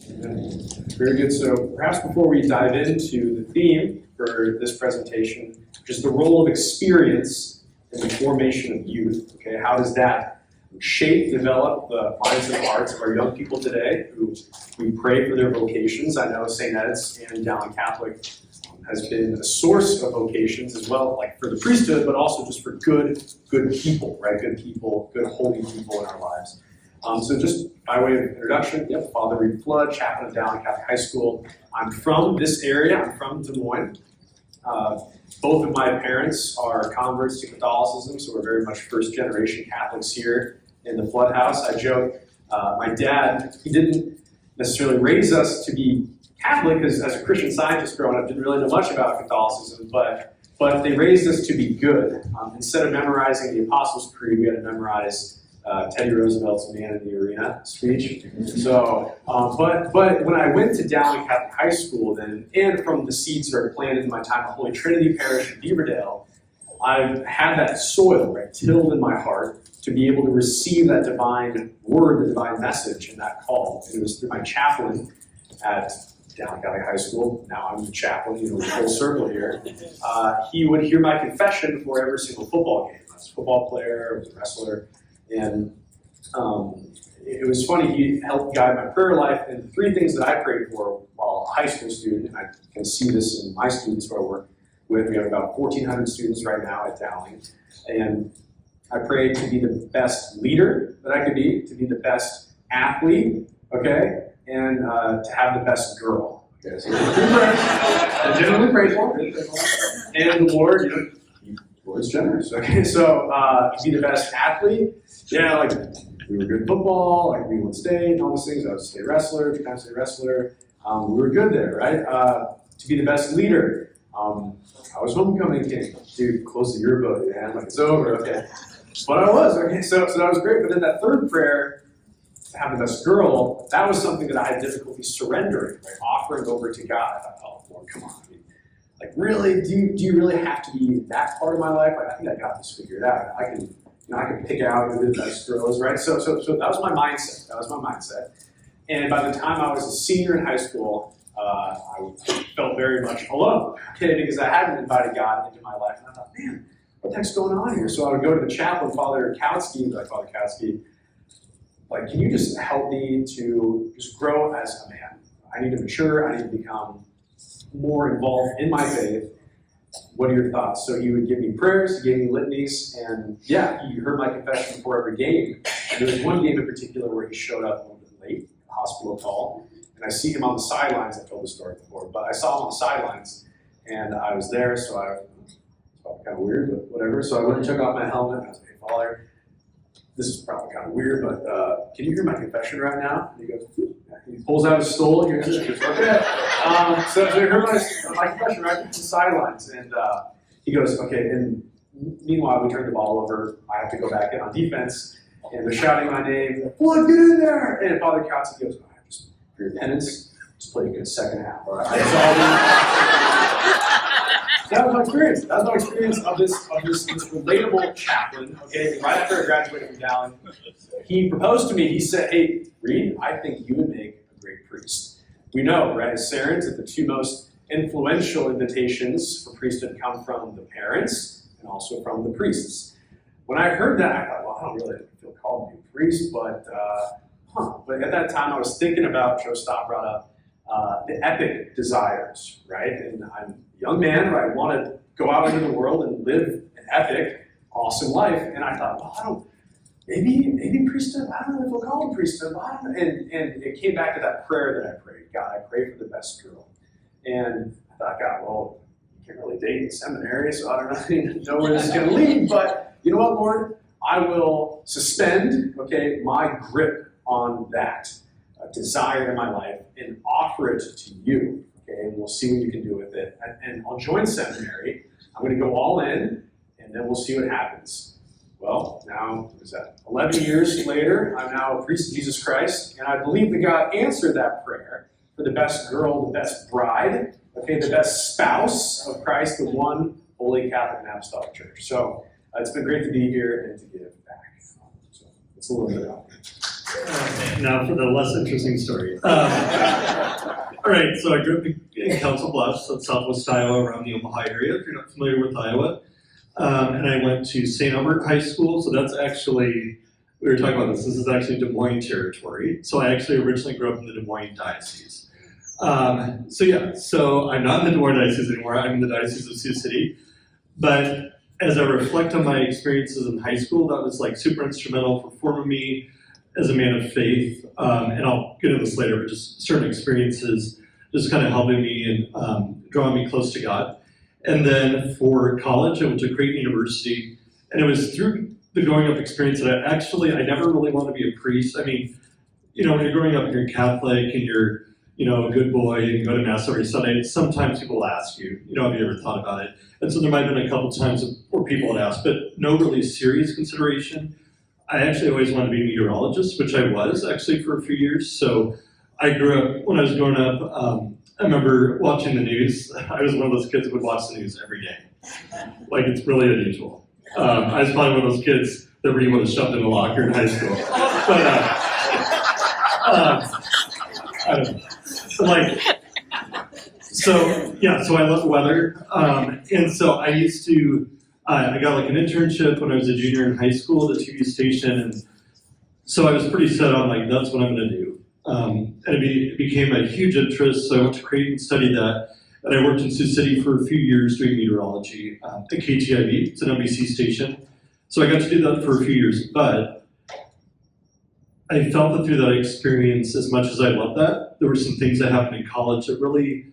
Very good. So perhaps before we dive into the theme for this presentation, just the role of experience in the formation of youth. Okay, how does that shape, develop the minds and hearts of our young people today who we pray for their vocations? I know St. Ed's and Dowling Catholic has been a source of vocations as well, like for the priesthood, but also just for good people, right? Good people, good holy people in our lives. So just by way of introduction, yep, Father Reed Flood, chaplain of Dowling Catholic High School. I'm from this area. I'm from Des Moines. Both of my parents are converts to Catholicism, so we're very much first-generation Catholics here in the Flood house. I joke, my dad, he didn't necessarily raise us to be Catholic, because as a Christian Scientist growing up, didn't really know much about Catholicism, but they raised us to be good. Instead of memorizing the Apostles' Creed, we had to memorize Teddy Roosevelt's Man in the Arena speech. So, but when I went to Dowling Catholic High School then, and from the seeds that are planted in my time at Holy Trinity Parish in Beaverdale, I had that soil, right, tilled in my heart to be able to receive that divine word, the divine message, and that call. And it was through my chaplain at Dowling Catholic High School. Now I'm the chaplain, full circle here. He would hear my confession before every single football game. I was a football player, I was a wrestler. And it was funny, he helped guide my prayer life, and the three things that I prayed for while a high school student, and I can see this in my students who I work with. We have about 1,400 students right now at Dowling, and I prayed to be the best leader that I could be, to be the best athlete, okay, and to have the best girl. Okay, so three prayers I genuinely prayed for, and the Lord, Lord's generous. Okay, so to be the best athlete. Yeah, like we were good at football, like we won state and all those things. I was a state wrestler, two-time state wrestler. We were good there, right? To be the best leader. I was homecoming king. Dude, close the yearbook, man. Like it's over, okay. But I was, okay, so that was great. But then that third prayer, to have the best girl, that was something that I had difficulty surrendering, right? Offering over to God. I thought, oh, Lord, come on. Like, really? Do you really have to be that part of my life? Like, I think I got this figured out. I can pick out who the best girl is, right? So that was my mindset. That was my mindset. And by the time I was a senior in high school, I felt very much alone, okay, because I hadn't invited God into my life. And I thought, man, what the heck's going on here? So I would go to the chaplain, Father Kautsky, like, can you just help me to just grow as a man? I need to mature. I need to become more involved in my faith. What are your thoughts? So he would give me prayers, he gave me litanies, and yeah, he heard my confession before every game. And there was one game in particular where he showed up a little bit late, a hospital call, and I see him on the sidelines. I've told the story before, but I saw him on the sidelines, and I was there, so it's probably kind of weird, but whatever. So I went and took off my helmet, and I was like, hey, Father, this is probably kind of weird, but can you hear my confession right now? And he goes, he pulls out his stole, and he goes, okay. So he heard my confession right from the sidelines, and he goes, okay, and meanwhile, we turned the ball over. I have to go back in on defense, and they're shouting my name, Flood, get in there! And Father Kautsky goes, just for your penance, just play a good second half, all right? That was my experience. That was my experience of this relatable chaplain. Okay, right after I graduated from Dowling, he proposed to me. He said, "Hey, Reed, I think you would make a great priest." We know, right, as Serrans, that the two most influential invitations for priesthood come from the parents and also from the priests. When I heard that, I thought, well, I don't really feel called to be a priest, but But at that time, I was thinking about, Joe Stott brought up, the epic desires, right? And I'm a young man, right? I want to go out into the world and live an epic, awesome life. And I thought, well, maybe priesthood, I don't really feel called to priesthood. And it came back to that prayer that I prayed. God, I pray for the best girl. And I thought, God, well, you can't really date in seminary, so I don't really know where this is going to lead. But you know what, Lord? I will suspend, okay, my grip on that desire in my life and offer it to you, okay? And we'll see what you can do with it. And I'll join seminary. I'm going to go all in, and then we'll see what happens. Well, now, what is that? 11 years later, I'm now a priest of Jesus Christ, and I believe that God answered that prayer for the best girl, the best bride, okay, the best spouse of Christ, the one holy Catholic and Apostolic Church. So it's been great to be here and to give back. So it's a little bit out there. Now for the less interesting story. All right, so I grew up in Council Bluffs, that's southwest Iowa, around the Omaha area, if you're not familiar with Iowa. And I went to St. Albert High School, so that's actually, we were talking about this is actually Des Moines territory. So I actually originally grew up in the Des Moines Diocese. So I'm not in the Des Moines Diocese anymore, I'm in the Diocese of Sioux City. But as I reflect on my experiences in high school, that was like super instrumental for forming me as a man of faith. And I'll get into this later, but just certain experiences just kind of helping me and drawing me close to God. And then for college, I went to Creighton University, and it was through the growing up experience that I never really wanted to be a priest. I mean, you know, when you're growing up and you're Catholic and you're, you know, a good boy and you go to Mass every Sunday, sometimes people ask you, you know, have you ever thought about it? And so there might have been a couple times where people had asked, but no really serious consideration. I actually always wanted to be a meteorologist, which I was actually for a few years. So I grew up, when I was growing up, I remember watching the news. I was one of those kids who would watch the news every day. Like, it's really unusual. I was probably one of those kids that really would have shoved in a locker in high school. But, I don't know. So I love weather. And so I used to, I got like an internship when I was a junior in high school at a TV station. And so I was pretty set on like, that's what I'm going to do. And it became a huge interest, so I went to Creighton, studied that, and I worked in Sioux City for a few years doing meteorology at KTIV, it's an NBC station. So I got to do that for a few years, but I felt that through that experience, as much as I loved that, there were some things that happened in college that really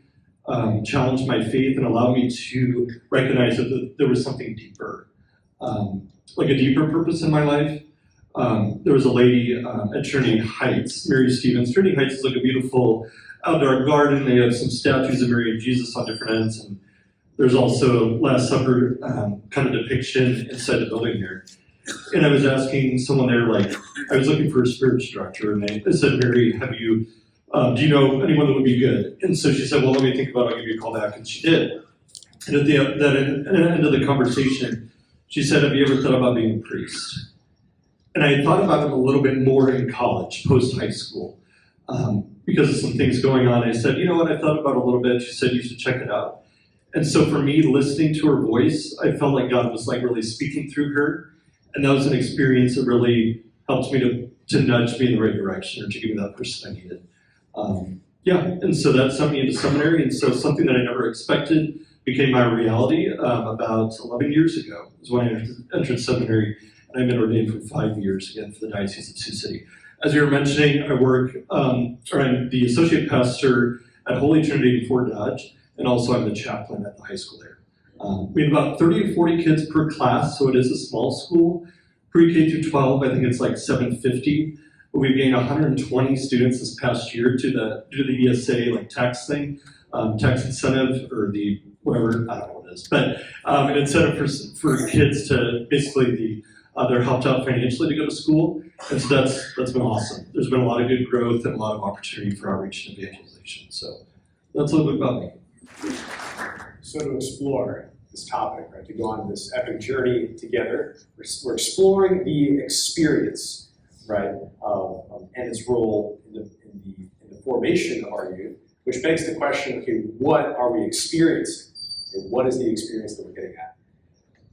challenged my faith and allowed me to recognize that there was something deeper, like a deeper purpose in my life. There was a lady at Trinity Heights, Mary Stevens. Trinity Heights is like a beautiful outdoor garden. They have some statues of Mary and Jesus on different ends, and there's also Last Supper kind of depiction inside the building there. And I was asking someone there, like, I was looking for a spiritual director, and they said, Mary, do you know anyone that would be good? And so she said, well, let me think about it, I'll give you a call back, and she did. And at the end of the conversation, she said, have you ever thought about being a priest? And I thought about it a little bit more in college, post-high school, because of some things going on. I said, you know what, I thought about it a little bit. She said, you should check it out. And so for me, listening to her voice, I felt like God was like really speaking through her. And that was an experience that really helped me to nudge me in the right direction, or to give me that person I needed. And so that sent me into seminary. And so something that I never expected became my reality about 11 years ago, is when I entered seminary. I've been ordained for 5 years, again, for the Diocese of Sioux City. As you were mentioning, I work, I'm the associate pastor at Holy Trinity in Fort Dodge, and also I'm the chaplain at the high school there. We have about 30 to 40 kids per class, so it is a small school. Pre-K through 12, I think it's like 750. But we've gained 120 students this past year due to the ESA like tax thing, tax incentive, or the whatever, I don't know what it is, but an incentive for kids to basically they're helped out financially to go to school, and so that's been awesome. There's been a lot of good growth and a lot of opportunity for outreach and evangelization. So that's a little bit about me. So to explore this topic, right, to go on this epic journey together, we're exploring the experience, right, and its role in the formation of our youth, which begs the question, okay, what are we experiencing? Okay, what is the experience that we're getting at?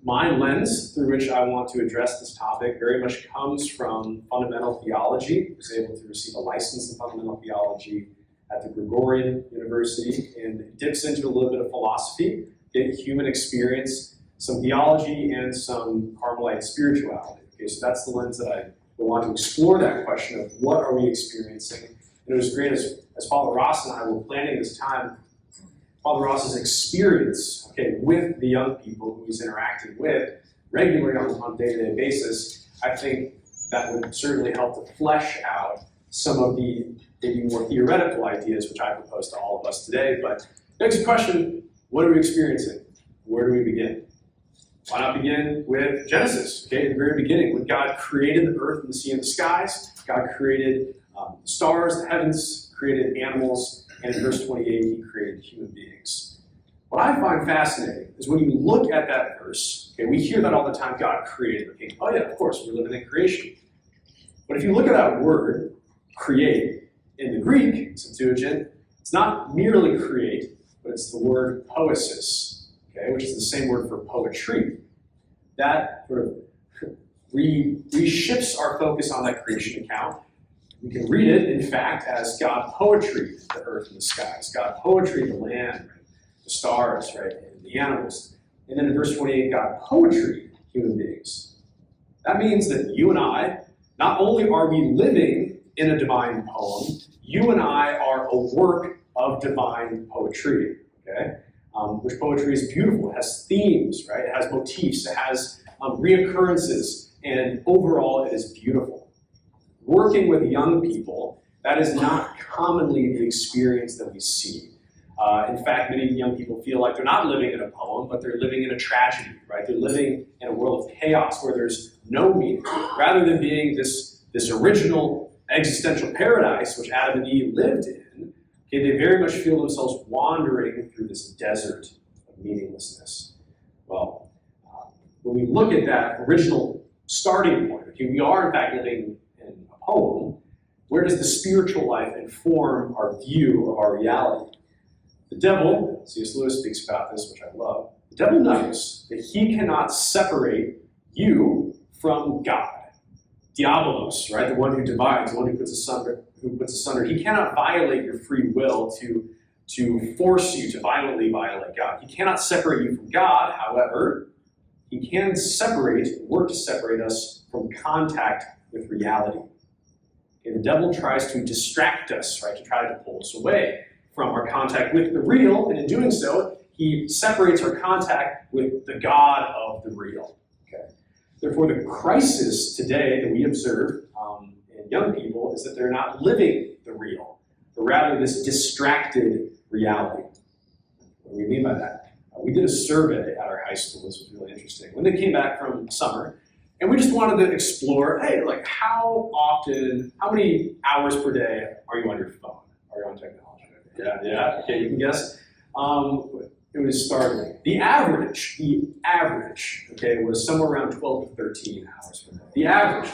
My lens through which I want to address this topic very much comes from fundamental theology. I was able to receive a license in fundamental theology at the Gregorian University, and it dips into a little bit of philosophy, human experience, some theology, and some Carmelite spirituality. Okay, so that's the lens that I want to explore that question of what are we experiencing. And it was great as Father Ross and I were planning this time, Father Ross's experience, okay, with the young people who he's interacting with regularly on a day-to-day basis, I think that would certainly help to flesh out some of the maybe more theoretical ideas which I propose to all of us today. But next question, what are we experiencing? Where do we begin? Why not begin with Genesis, okay, at the very beginning, when God created the earth and the sea and the skies, God created the stars, the heavens, created animals, and in verse 28, he created human beings. What I find fascinating is when you look at that verse, okay, we hear that all the time, God created. Okay, oh yeah, of course, we're living in creation. But if you look at that word, create. In the Greek Septuagint, it's not merely create, but it's the word poesis, okay, which is the same word for poetry. That sort of reshifts our focus on that creation account. We can read it, in fact, as God poetry the earth and the skies, God poetry the land, right? The stars, right, and the animals. And then in verse 28, God poetry human beings. That means that you and I, not only are we living in a divine poem, you and I are a work of divine poetry, okay? Which poetry is beautiful. It has themes, right? It has motifs. It has reoccurrences. And overall, it is beautiful. Working with young people, that is not commonly the experience that we see. In fact, many young people feel like they're not living in a poem, but they're living in a tragedy, right? They're living in a world of chaos where there's no meaning. Rather than being this original existential paradise which Adam and Eve lived in, okay, they very much feel themselves wandering through this desert of meaninglessness. Well, when we look at that original starting point, okay, we are in fact living in a poem. Where does the spiritual life inform our view of our reality? The devil, C.S. Lewis speaks about this, which I love, the devil knows that he cannot separate you from God. Diabolos, right, the one who divides, the one who puts asunder. He cannot violate your free will to force you to violently violate God. He cannot separate you from God, however, he can work to separate us from contact with reality. Okay, the devil tries to distract us, right, to try to pull us away from our contact with the real, and in doing so, he separates our contact with the God of the real. Okay? Therefore, the crisis today that we observe in young people is that they're not living the real, but rather this distracted reality. What do we mean by that? We did a survey at our high school. This was really interesting. When they came back from summer, and we just wanted to explore, hey, like how many hours per day are you on your phone? Are you on technology? Yeah, okay, you can guess. It was startling. The average, okay, was somewhere around 12 to 13 hours per day. The average.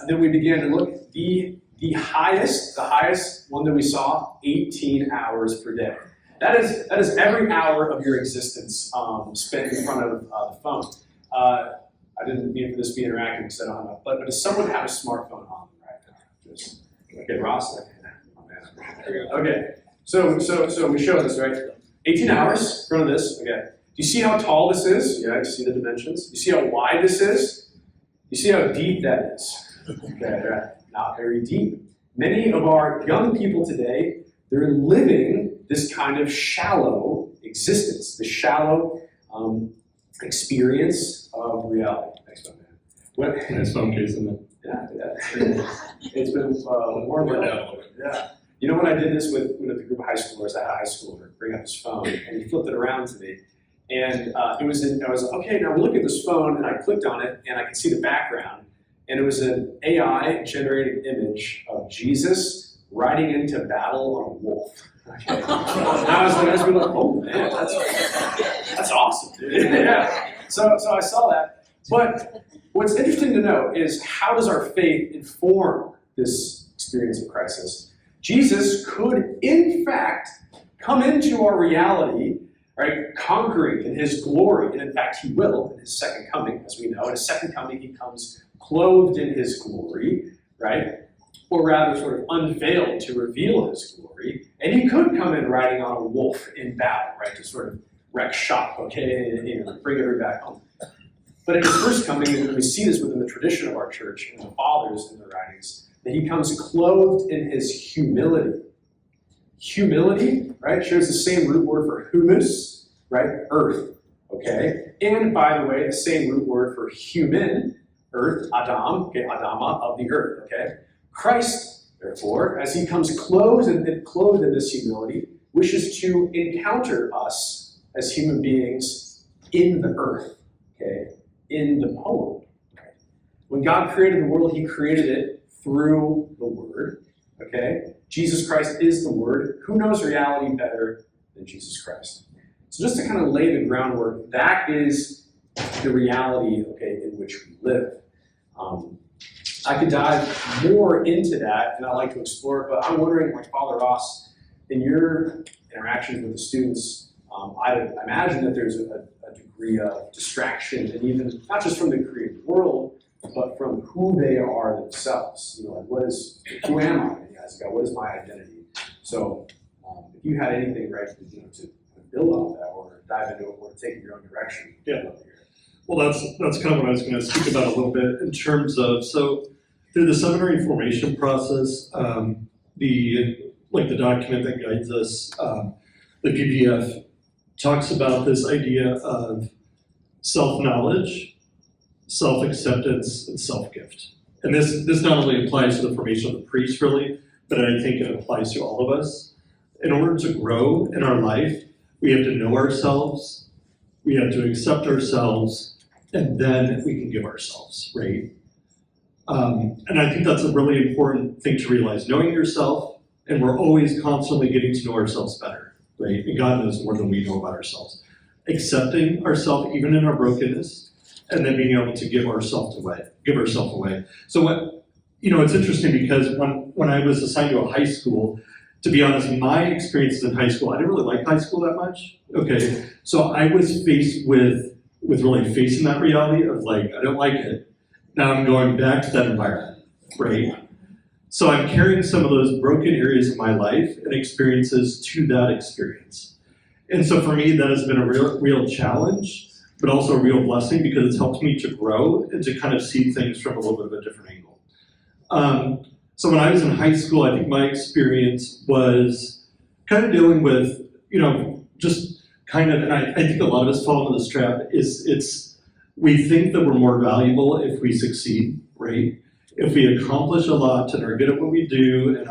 Then we began to look. The highest one that we saw, 18 hours per day. That is every hour of your existence spent in front of the phone. I didn't mean for this to be interactive because I don't have but does someone have a smartphone on right now? Okay, Ross. Okay, so we show this, right? 18 hours in front of this, okay. Do you see how tall this is? Yeah, you see the dimensions. You see how wide this is? You see how deep that is? Okay, right. Not very deep. Many of our young people today, they're living this kind of shallow existence, the shallow experience of reality. Thanks, man. Nice phone case, isn't it? Yeah. It's been warmed up. Yeah. You know when I did this with a group of high schoolers, I had a high schooler bring up his phone, and he flipped it around to me. And I was like, okay, now look at this phone, and I clicked on it, and I could see the background. And it was an AI-generated image of Jesus riding into battle on a wolf. Okay. And I was like, oh man, that's awesome, dude. Yeah. So I saw that. But what's interesting to know is how does our faith inform this experience of crisis? Jesus could, in fact, come into our reality, right, conquering in his glory, and in fact he will in his second coming, as we know. In his second coming, he comes clothed in his glory, right, or rather sort of unveiled to reveal his glory, and he could come in riding on a wolf in battle, right, to sort of wreck shop, okay, and bring everybody back home. But in his first coming, and we see this within the tradition of our church and the fathers in their writings, that he comes clothed in his humility. Humility, right, shares the same root word for humus, right, earth, okay? And by the way, the same root word for human, earth, Adam, okay, Adama, of the earth, okay? Christ, therefore, as he comes clothed in this humility, wishes to encounter us as human beings in the earth, okay, in the poem. Okay? When God created the world, he created it through the Word, okay? Jesus Christ is the Word. Who knows reality better than Jesus Christ? So just to kind of lay the groundwork, that is the reality, okay, in which we live. I could dive more into that, and I like to explore it, but I'm wondering, like Father Ross, in your interactions with the students, I imagine that there's a degree of distraction, and even not just from the creative world, but from who they are themselves. You know, like who am I as a guy? What is my identity? So, if you had anything, right, to build on that or dive into it or take it your own direction, yeah. Well, that's kind of what I was going to speak about a little bit in terms of, so through the seminary formation process, the document that guides us, the PPF talks about this idea of self-knowledge, self-acceptance, and self-gift. And this not only applies to the formation of the priest, really, but I think it applies to all of us. In order to grow in our life, we have to know ourselves, we have to accept ourselves, and then we can give ourselves, right? And I think that's a really important thing to realize. Knowing yourself, and we're always constantly getting to know ourselves better, right? And God knows more than we know about ourselves. Accepting ourselves, even in our brokenness, and then being able to give ourselves away. So it's interesting because when I was assigned to a high school, to be honest, my experiences in high school, I didn't really like high school that much. Okay, so I was faced with really facing that reality of like, I don't like it. Now I'm going back to that environment, right? So I'm carrying some of those broken areas of my life and experiences to that experience. And so for me, that has been a real challenge, but also a real blessing because it's helped me to grow and to kind of see things from a little bit of a different angle. So when I was in high school, I think my experience was kind of dealing with, just kind of, and I think a lot of us fall into this trap, we think that we're more valuable if we succeed, right? If we accomplish a lot and are good at what we do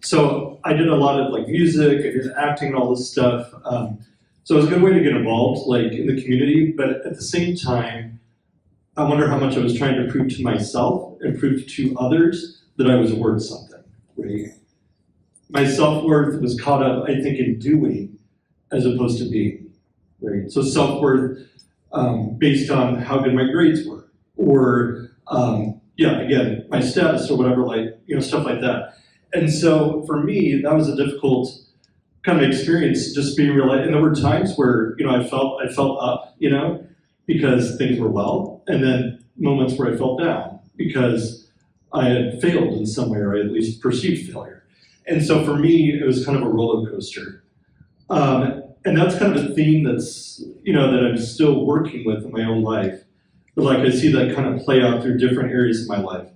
so I did a lot of like music, I did acting and all this stuff. So it was a good way to get involved like in the community, but at the same time, I wonder how much I was trying to prove to myself and prove to others that I was worth something, right? My self-worth was caught up, I think, in doing as opposed to being, right? So self-worth based on how good my grades were, or again, my status or whatever, stuff like that. And so for me, that was a difficult kind of experience, just being real. And there were times where, I felt up, because things were well, and then moments where I felt down because I had failed in some way, or I at least perceived failure. And so for me, it was kind of a roller coaster. And that's kind of a theme that's, that I'm still working with in my own life. But like I see that kind of play out through different areas of my life.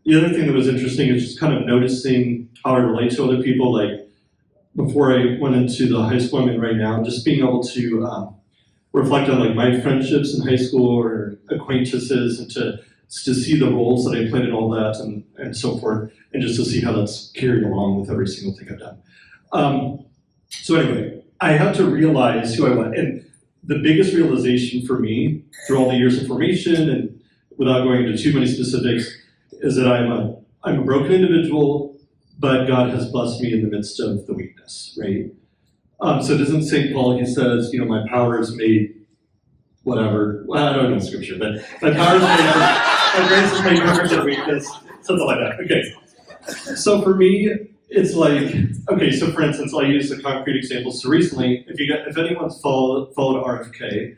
The other thing that was interesting is just kind of noticing how I relate to other people. Like before I went into the high school I'm in right now, just being able to reflect on like my friendships in high school or acquaintances, and to see the roles that I played in all that and so forth, and just to see how that's carried along with every single thing I've done. So anyway, I had to realize who I was. And the biggest realization for me through all the years of formation, and without going into too many specifics, is that I'm a broken individual, but God has blessed me in the midst of the weakness, right? So doesn't St. Paul, he says, my power is made whatever. Well, I don't know scripture, but my power is made, my grace is made perfect in weakness, something like that. Okay. So for me, it's like, okay, so for instance, I'll use a concrete example. So recently, if anyone's followed RFK,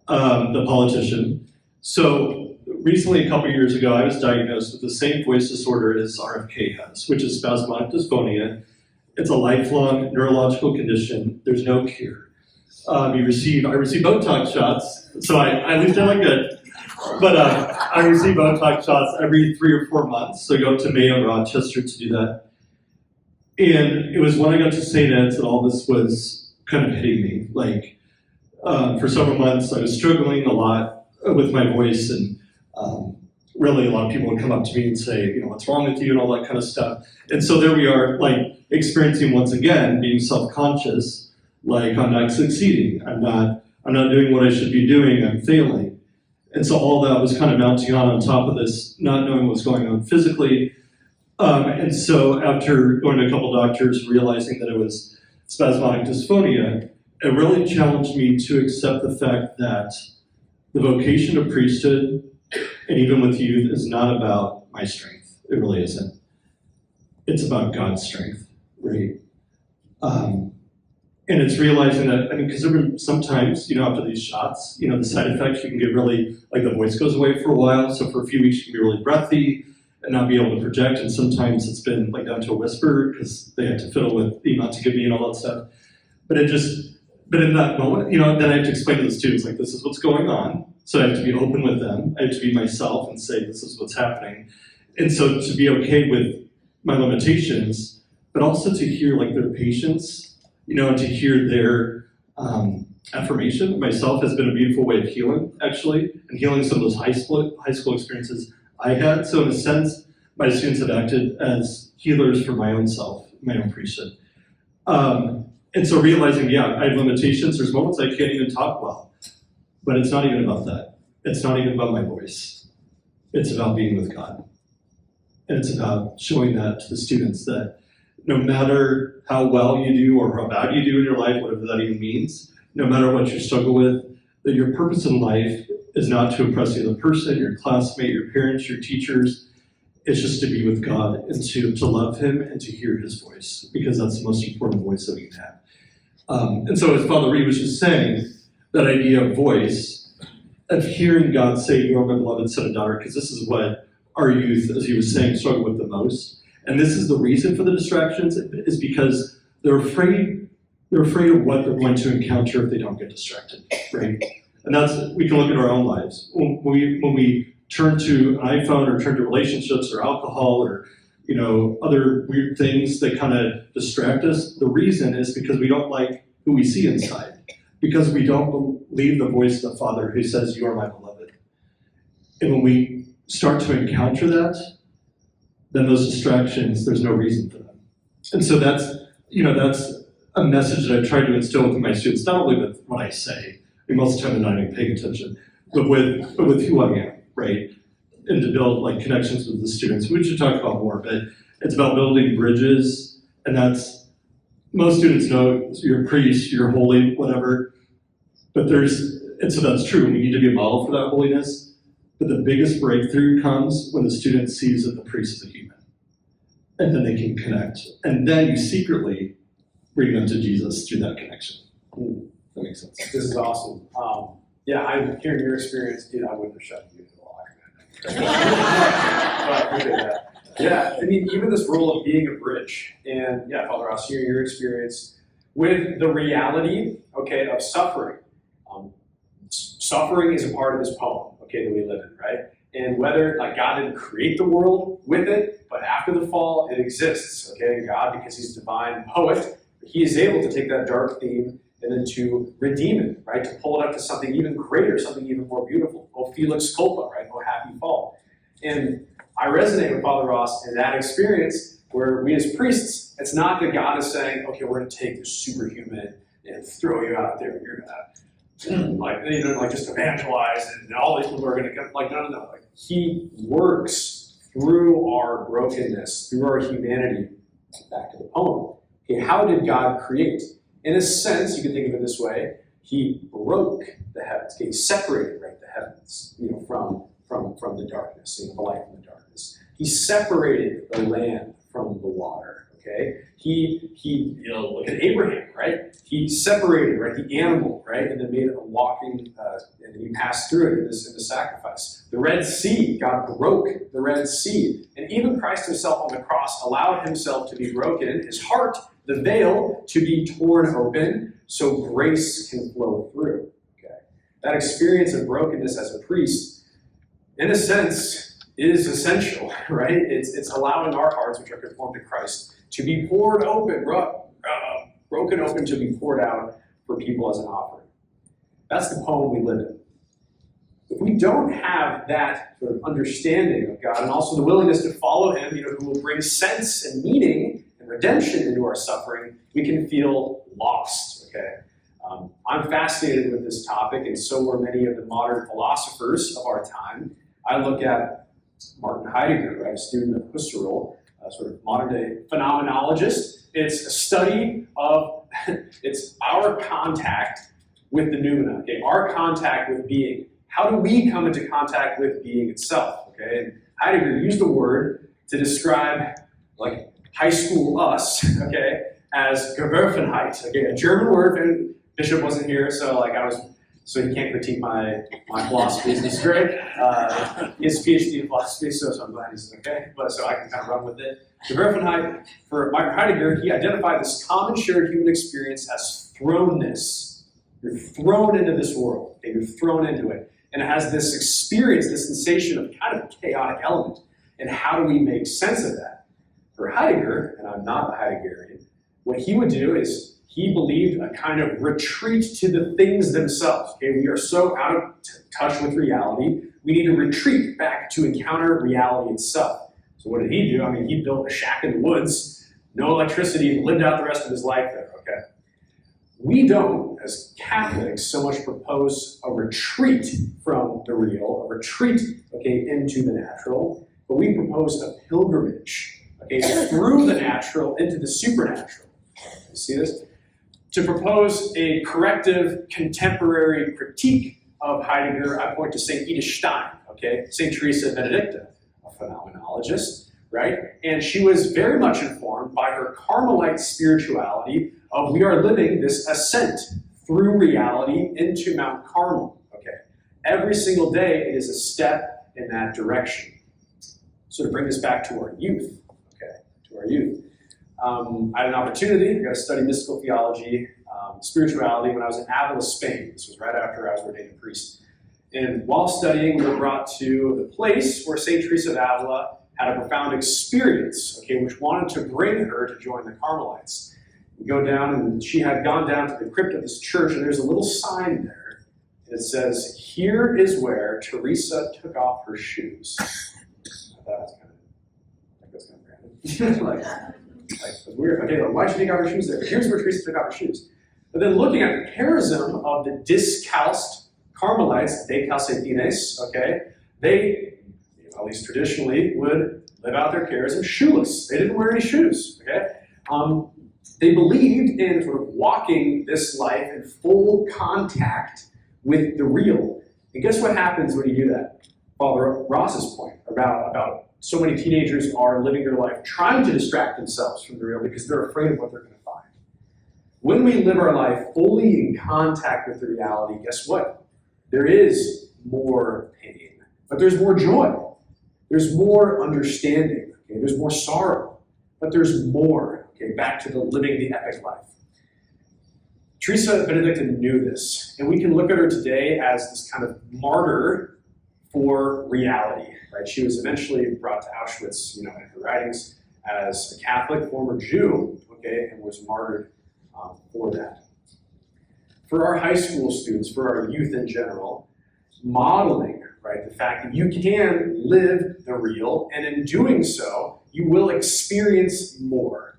the politician, so recently, a couple years ago, I was diagnosed with the same voice disorder as RFK has, which is spasmodic dysphonia. It's a lifelong neurological condition. There's no cure. I receive Botox shots, so I at least I look good. But I receive Botox shots every 3 or 4 months. So I go to Mayo Rochester to do that. And it was when I got to St. Ed's that all this was kind of hitting me. Like for several months, I was struggling a lot with my voice, and really a lot of people would come up to me and say, what's wrong with you and all that kind of stuff. And so there we are, like experiencing once again being self-conscious, like I'm not succeeding, I'm not doing what I should be doing, I'm failing. And so all that was kind of mounting on top of this, not knowing what's going on physically. And so after going to a couple doctors, realizing that it was spasmodic dysphonia, it really challenged me to accept the fact that the vocation of priesthood, and even with youth, is not about my strength. It really isn't. It's about God's strength, right? And it's realizing that, because there have been sometimes, after these shots, the side effects, you can get really, like the voice goes away for a while. So for a few weeks, you can be really breathy and not be able to project. And sometimes it's been like down to a whisper because they have to fiddle with the amount to give me and all that stuff. But in that moment, then I have to explain to the students, like, this is what's going on. So I have to be open with them. I have to be myself and say, this is what's happening. And so to be okay with my limitations, but also to hear like their patience, and to hear their affirmation of myself has been a beautiful way of healing, actually, and healing some of those high school experiences I had. So in a sense, my students have acted as healers for my own self, my own priesthood. And so realizing, I have limitations. There's moments I can't even talk well, but it's not even about that. It's not even about my voice. It's about being with God. And it's about showing that to the students that no matter how well you do or how bad you do in your life, whatever that even means, no matter what you struggle with, that your purpose in life is not to impress the other person, your classmate, your parents, your teachers. It's just to be with God and to love him and to hear his voice, because that's the most important voice that we can have. And so as Father Reed was just saying, that idea of voice, of hearing God say, you are my beloved son and daughter, because this is what our youth, as he was saying, struggle with the most. And this is the reason for the distractions, is because they're afraid of what they're going to encounter if they don't get distracted, right? And we can look at our own lives. When we turn to an iPhone or turn to relationships or alcohol or other weird things that kind of distract us, the reason is because we don't like who we see inside, because we don't believe the voice of the Father who says, you are my beloved. And when we start to encounter that, then those distractions, there's no reason for them. And so that's a message that I try to instill with my students, not only with what I say, most of the time they're not even paying attention, but with who I am, right? And to build like connections with the students. We should talk about more, but it's about building bridges, and that's, most students know you're a priest, you're holy, whatever, but so that's true, we need to be a model for that holiness, but the biggest breakthrough comes when the student sees that the priest is a human, and then they can connect, and then you secretly bring them to Jesus through that connection. That makes sense. This is awesome. I'm hearing your experience, I wouldn't have shut you to the locker. I appreciate that. Yeah, even this role of being a bridge, and Father Ross, hearing your experience with the reality, of suffering. Suffering is a part of this poem, that we live in, right? And whether, God didn't create the world with it, but after the fall, it exists, And God, because he's a divine poet, he is able to take that dark theme and then to redeem it, right? To pull it up to something even greater, something even more beautiful. O Felix Culpa, right? O happy fall. And I resonate with Father Ross in that experience where we as priests, it's not that God is saying, okay, we're going to take this superhuman and throw you out there and you're going to, just evangelize and all these people are going to come. No. He works through our brokenness, through our humanity. Back to the poem. Okay, how did God create? In a sense, you can think of it this way: he broke the heavens. Okay, he separated the heavens, from the darkness, the light from the darkness. He separated the land from the water. Okay, he look at Abraham, right? He separated the animal, right, and then made it a walking, and then he passed through it in the sacrifice. The Red Sea, God broke the Red Sea, and even Christ himself on the cross allowed himself to be broken, his heart, the veil, to be torn open so grace can flow through. Okay, that experience of brokenness as a priest, in a sense, is essential, right? It's allowing our hearts, which are conformed to Christ, to be poured open, broken open to be poured out for people as an offering. That's the poem we live in. If we don't have that sort of understanding of God and also the willingness to follow him, who will bring sense and meaning and redemption into our suffering, we can feel lost, okay? I'm fascinated with this topic, and so are many of the modern philosophers of our time. I look at Martin Heidegger, right, a student of Husserl, a sort of modern-day phenomenologist. It's a study of, it's our contact with the noumena, okay, our contact with being. How do we come into contact with being itself, okay? And Heidegger used the word to describe like high school us, okay, as Geworfenheit, okay, a German word, and Bishop wasn't here, so so he can't critique my philosophy. This is great. He has a PhD in philosophy, so I'm glad he's okay. But so I can kind of run with it. Geworfenheit, for Heidegger, he identified this common shared human experience as thrownness. You're thrown into this world. Okay? You're thrown into it. And it has this experience, this sensation of kind of a chaotic element. And how do we make sense of that? For Heidegger, and I'm not a Heideggerian, what he would do is he believed a kind of retreat to the things themselves. Okay? We are so out of touch with reality, we need to retreat back to encounter reality itself. So what did he do? I mean, he built a shack in the woods, no electricity, and lived out the rest of his life there, okay? We don't, as Catholics, so much propose a retreat from the real, a retreat, okay, into the natural, but we propose a pilgrimage, okay, through the natural into the supernatural. You see this? To propose a corrective contemporary critique of Heidegger, I point to St. Edith Stein, okay, St. Teresa Benedicta, a phenomenologist, right? And she was very much informed by her Carmelite spirituality of we are living this ascent through reality into Mount Carmel, okay? Every single day it is a step in that direction. So to bring this back to our youth, okay, to our youth. I had an opportunity, I got to study mystical theology, spirituality when I was in Avila, Spain. This was right after I was ordained a priest. And while studying, we were brought to the place where St. Teresa of Avila had a profound experience, okay, which wanted to bring her to join the Carmelites. We go down, and she had gone down to the crypt of this church, and there's a little sign there. And it says, "Here is where Teresa took off her shoes." I thought that's kind of random. That's weird. Okay, why'd she take off her shoes there? But here's where Teresa took off her shoes. But then looking at the charism of the discalced Carmelites, decalcetines, okay, they, at least traditionally, would live out their charism shoeless. They didn't wear any shoes, okay? They believed in sort of walking this life in full contact with the real. And guess what happens when you do that? Father Ross's point about so many teenagers are living their life trying to distract themselves from the real because they're afraid of what they're going to find. When we live our life fully in contact with the reality, guess what? There is more pain, but there's more joy. There's more understanding. Okay? There's more sorrow, but there's more. Okay, back to the living the epic life. Teresa Benedicta knew this, and we can look at her today as this kind of martyr for reality. Right? She was eventually brought to Auschwitz, in her writings, as a Catholic, former Jew, okay, and was martyred for that. For our high school students, for our youth in general, modeling, right, the fact that you can live the real, and in doing so, you will experience more.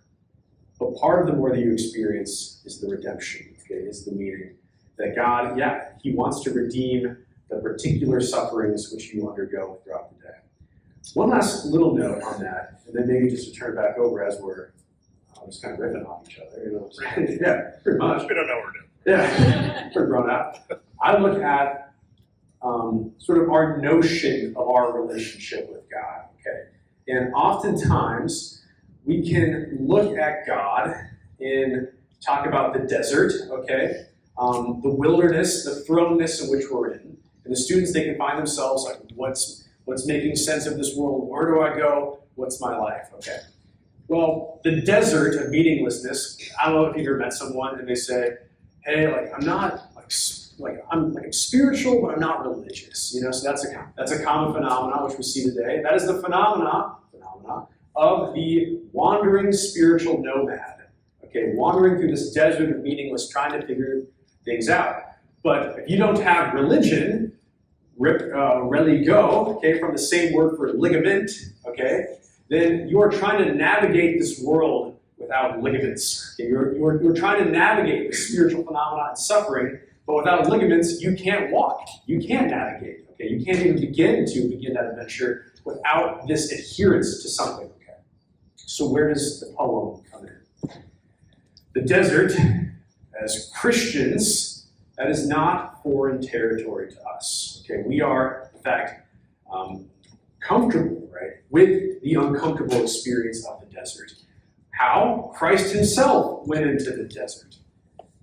But part of the more that you experience is the redemption, okay, is the meaning. That God, He wants to redeem the particular sufferings which you undergo throughout the day. One last little note on that, and then maybe just to turn it back over as we're just kind of ripping off each other. Yeah, pretty much. We don't know what we're doing. Yeah, pretty grown up. I look at sort of our notion of our relationship with God, okay? And oftentimes, we can look at God and talk about the desert, okay? The wilderness, the thrownness in which we're in. And the students, they can find themselves like, what's making sense of this world? Where do I go? What's my life? Okay. Well, the desert of meaninglessness, I don't know if you've ever met someone and they say, hey, I'm spiritual, but I'm not religious. So that's a common phenomenon which we see today. That is the phenomena of the wandering spiritual nomad. Okay, wandering through this desert of meaningless, trying to figure things out. But if you don't have religion, religo, okay, from the same word for ligament, okay, then you are trying to navigate this world without ligaments. Okay? You're trying to navigate the spiritual phenomena and suffering, but without ligaments, you can't walk. You can't navigate. Okay? You can't even begin that adventure without this adherence to something. Okay? So where does the poem come in? The desert, as Christians, that is not foreign territory to us. Okay? We are, in fact, comfortable, right, with the uncomfortable experience of the desert. How? Christ himself went into the desert.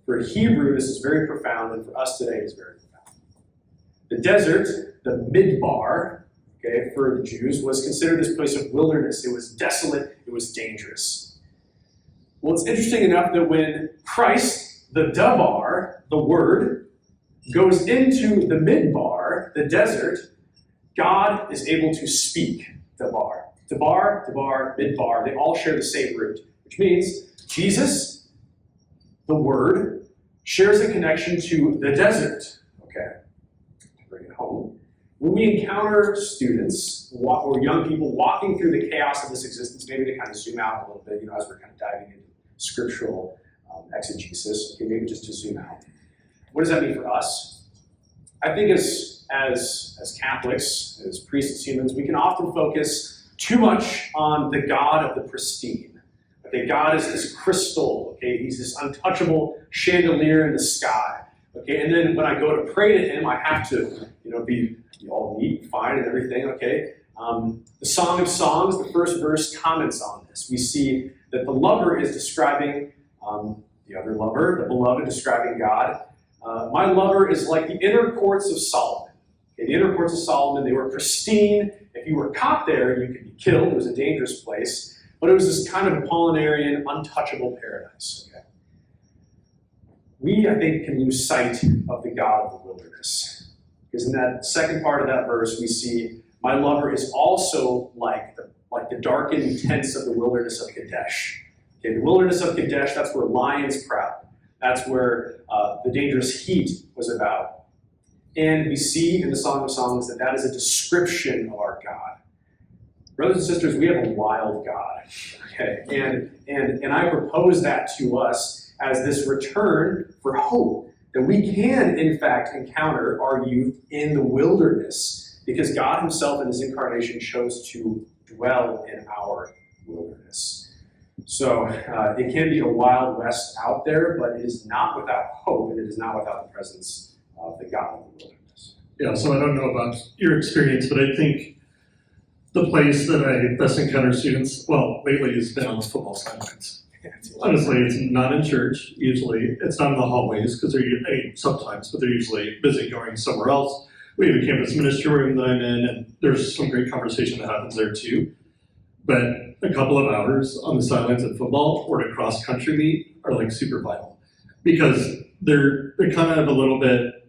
For a Hebrew, this is very profound, and for us today, it's very profound. The desert, the midbar, okay, for the Jews, was considered this place of wilderness. It was desolate, it was dangerous. Well, it's interesting enough that when Christ, the dabar, the word, goes into the midbar, the desert, God is able to speak dabar. Dabar, midbar, they all share the same root, which means Jesus, the Word, shares a connection to the desert. Okay, to bring it home. When we encounter students or young people walking through the chaos of this existence, maybe to kind of zoom out a little bit, as we're kind of diving into scriptural exegesis, okay, maybe just to zoom out. What does that mean for us? I think as Catholics, as priests, as humans, we can often focus too much on the God of the pristine. Okay, God is this crystal, okay, he's this untouchable chandelier in the sky. Okay, and then when I go to pray to him, I have to, be all neat and fine and everything, okay? The Song of Songs, the first verse comments on this. We see that the lover is describing the other lover, the beloved describing God. My lover is like the inner courts of Solomon. Okay, the inner courts of Solomon, they were pristine. If you were caught there, you could be killed. It was a dangerous place. But it was this kind of Apollinarian, untouchable paradise. Okay? We, I think, can lose sight of the God of the wilderness. Because in that second part of that verse, we see, my lover is also like the darkened tents of the wilderness of Kadesh. Okay, the wilderness of Kadesh, that's where lions prowl. That's where the dangerous heat was about. And we see in the Song of Songs that is a description of our God. Brothers and sisters, we have a wild God. Okay? And I propose that to us as this return for hope, that we can, in fact, encounter our youth in the wilderness, because God himself in his incarnation chose to dwell in our wilderness. So it can be a wild west out there, but it is not without hope, and it is not without the presence of the God of the wilderness. Yeah, so I don't know about your experience, but I think the place that I best encounter students, lately has been on the football sidelines. Honestly, it's not in church, usually. It's not in the hallways, because sometimes, but they're usually busy going somewhere else. We have a campus ministry room that I'm in, and there's some great conversation that happens there too. But a couple of hours on the sidelines of football or to cross-country meet are like super vital. Because they're kind of a little bit,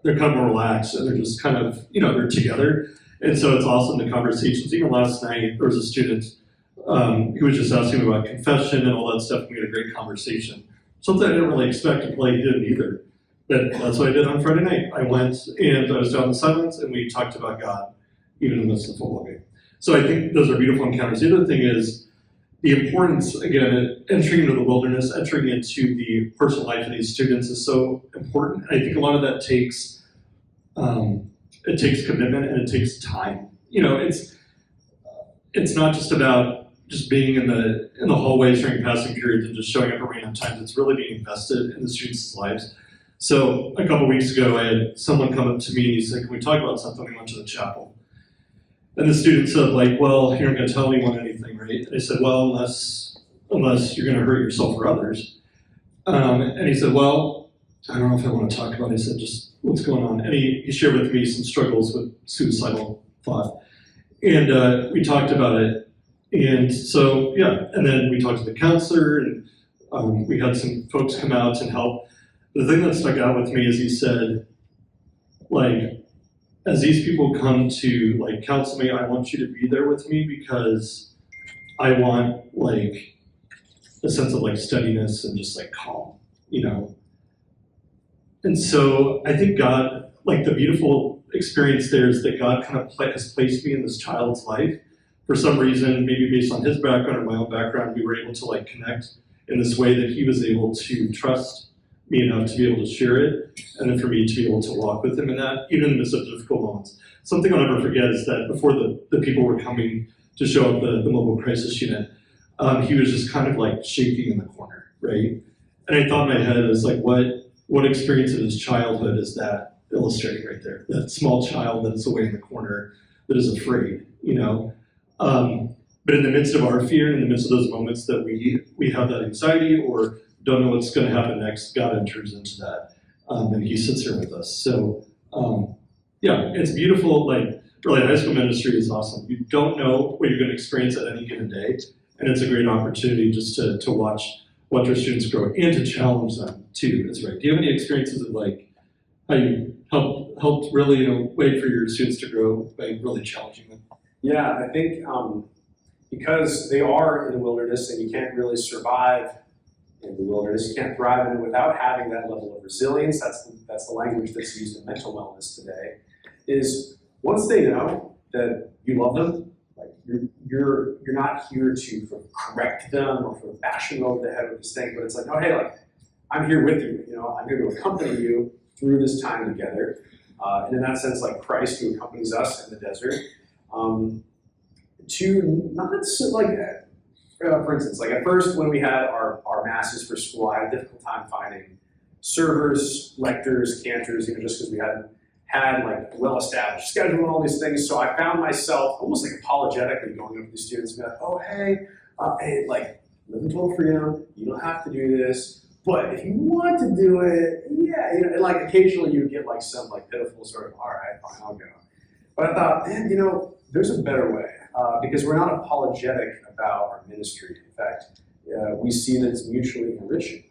they're kind of more relaxed, and they're just kind of, they're together. And so it's awesome, the conversations. Even last night, there was a student who was just asking me about confession and all that stuff. We had a great conversation. Something I didn't really expect to play, he didn't either. But that's what I did on Friday night. I went and I was down in the silence, and we talked about God, even in the midst of the football game. So I think those are beautiful encounters. The other thing is the importance, again, entering into the wilderness, entering into the personal life of these students is so important. I think a lot of that takes commitment, and it takes time. It's not just about just being in the hallways during passing periods and just showing up at random times. It's really being invested in the students' lives. So a couple weeks ago, I had someone come up to me and he said, "Can we talk about something?" We went to the chapel. And the student said, "Well, you're not going to tell anyone anything, right?" And I said, "Well, unless you're going to hurt yourself or others." And he said, "Well, I don't know if I want to talk about it." I said, "Just what's going on?" And he shared with me some struggles with suicidal thought. And we talked about it. And so, and then we talked to the counselor, and we had some folks come out and help. The thing that stuck out with me is he said, as these people come to counsel me, I want you to be there with me, because I want a sense of steadiness and just calm, And so I think God, the beautiful experience there is that God kind of has placed me in this child's life. For some reason, maybe based on his background or my own background, we were able to connect in this way that he was able to trust me enough to be able to share it, and then for me to be able to walk with him in that, even in the midst of difficult moments. Something I'll never forget is that before the people were coming to show up the mobile crisis unit, he was just kind of shaking in the corner, right? And I thought in my head, it was what experience of his childhood is that illustrating right there? That small child that's away in the corner, that is afraid, you know. But in the midst of our fear, in the midst of those moments that we have that anxiety or don't know what's going to happen next, God enters into that, and He sits here with us. So yeah, it's beautiful. Like really, high school ministry is awesome. You don't know what you're going to experience at any given day, and it's a great opportunity just to watch your students grow and to challenge them too. That's right. Do you have any experiences of like how you helped really wait for your students to grow by really challenging them? Yeah, I think because they are in the wilderness and you can't really survive in the wilderness, you can't thrive in it without having that level of resilience. That's the language that's used in mental wellness today. Is once they know that you love them, like you're not here to sort of correct them or sort of bash them over the head with this thing, but it's like, oh hey, like I'm here with you. I'm here to accompany you through this time together. And in that sense, like Christ who accompanies us in the desert. To not so, like, for instance, like at first when we had our masses for school, I had a difficult time finding servers, lectors, cantors, just because we hadn't had like a well-established schedule and all these things. So I found myself almost like apologetically going up to the students and be like, oh hey, like live in total freedom. You don't have to do this, but if you want to do it, yeah, and like occasionally you would get like some like pitiful sort of, all right, fine, I'll go. But I thought, man, there's a better way. Because we're not apologetic about our ministry. In fact, we see that it's mutually enriching.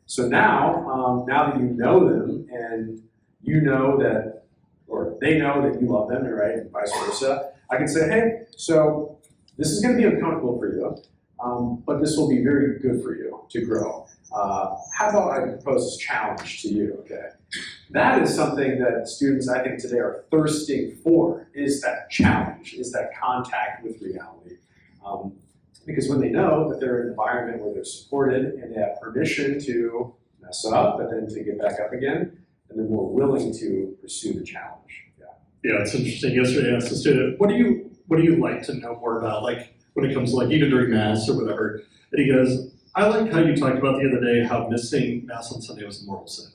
So now that you know them and you know that, or they know that you love them, right, and vice versa, I can say, hey, so this is going to be uncomfortable for you, but this will be very good for you to grow. How about I propose this challenge to you, okay? That is something that students, I think, today are thirsting for, is that challenge, is that contact with reality. Because when they know that they're in an environment where they're supported and they have permission to mess up, but then to get back up again, and they're more willing to pursue the challenge. Yeah, it's interesting. Yesterday I asked a student, what do you like to know more about, like when it comes to like even during Mass or whatever? And he goes, I like how you talked about the other day how missing Mass on Sunday was a mortal sin.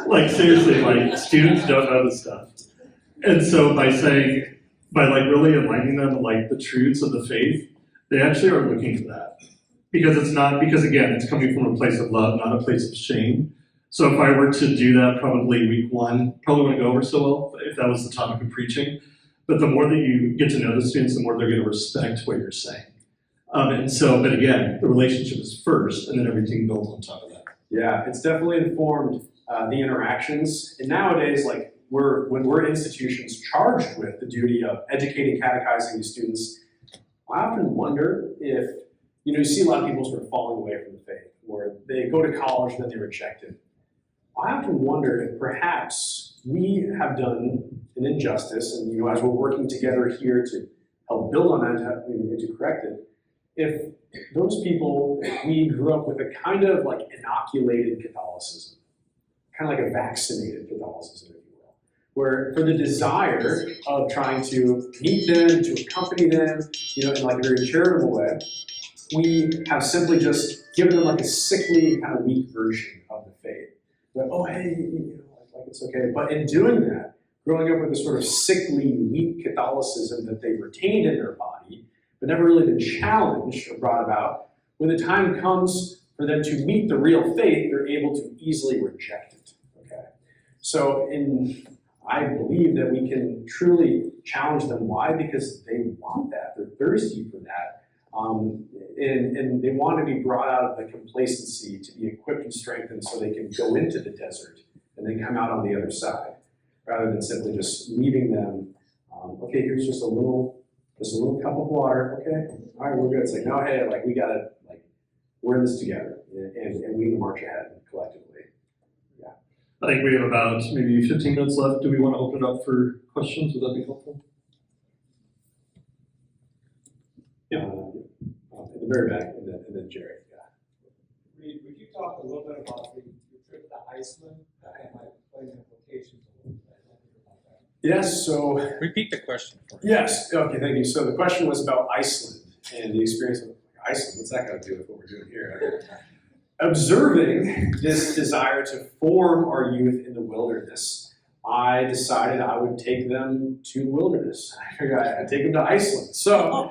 Like seriously, like students don't know this stuff. And so by like really enlightening them on like the truths of the faith, they actually are looking for that. Because again, it's coming from a place of love, not a place of shame. So if I were to do that probably week one, probably wouldn't go over so well if that was the topic of preaching. But the more that you get to know the students, the more they're going to respect what you're saying. But again, the relationship is first, and then everything builds on top of that. Yeah, it's definitely informed the interactions. And nowadays, like when we're institutions charged with the duty of educating, catechizing the students, I often wonder if, you see a lot of people sort of falling away from the faith, where they go to college and then they reject it. I often wonder if perhaps we have done an injustice, and as we're working together here to help build on that and to correct it, if those people, we grew up with a kind of like inoculated Catholicism, kind of like a vaccinated Catholicism, if you will, where for the desire of trying to meet them, to accompany them, in like a very charitable way, we have simply just given them like a sickly, kind of weak version of the faith. That, oh, hey, like it's okay. But in doing that, growing up with a sort of sickly, weak Catholicism that they retained in their body, but never really been challenged or brought about, when the time comes for them to meet the real faith, they're able to easily reject it. Okay. So I believe that we can truly challenge them. Why? Because they want that. They're thirsty for that. And they want to be brought out of the complacency to be equipped and strengthened so they can go into the desert and then come out on the other side, rather than simply just leaving them, okay, here's just a little cup of water, okay, all right, we're good. It's like, no, hey, like we gotta, like, we're in this together, and we can march ahead collectively. Yeah. I think we have about maybe 15 minutes left. Do we want to open it up for questions? Would that be helpful? Yeah. In the very back, and then Jerry. Yeah. Would you talk a little bit about your trip to Iceland and my implications a little bit? Yes. So. Repeat the question. Yes. Okay. Thank you. So the question was about Iceland and the experience of Iceland. What's that got to do with what we're doing here? Observing this desire to form our youth in the wilderness, I decided I would take them to the wilderness. I figured I'd take them to Iceland. So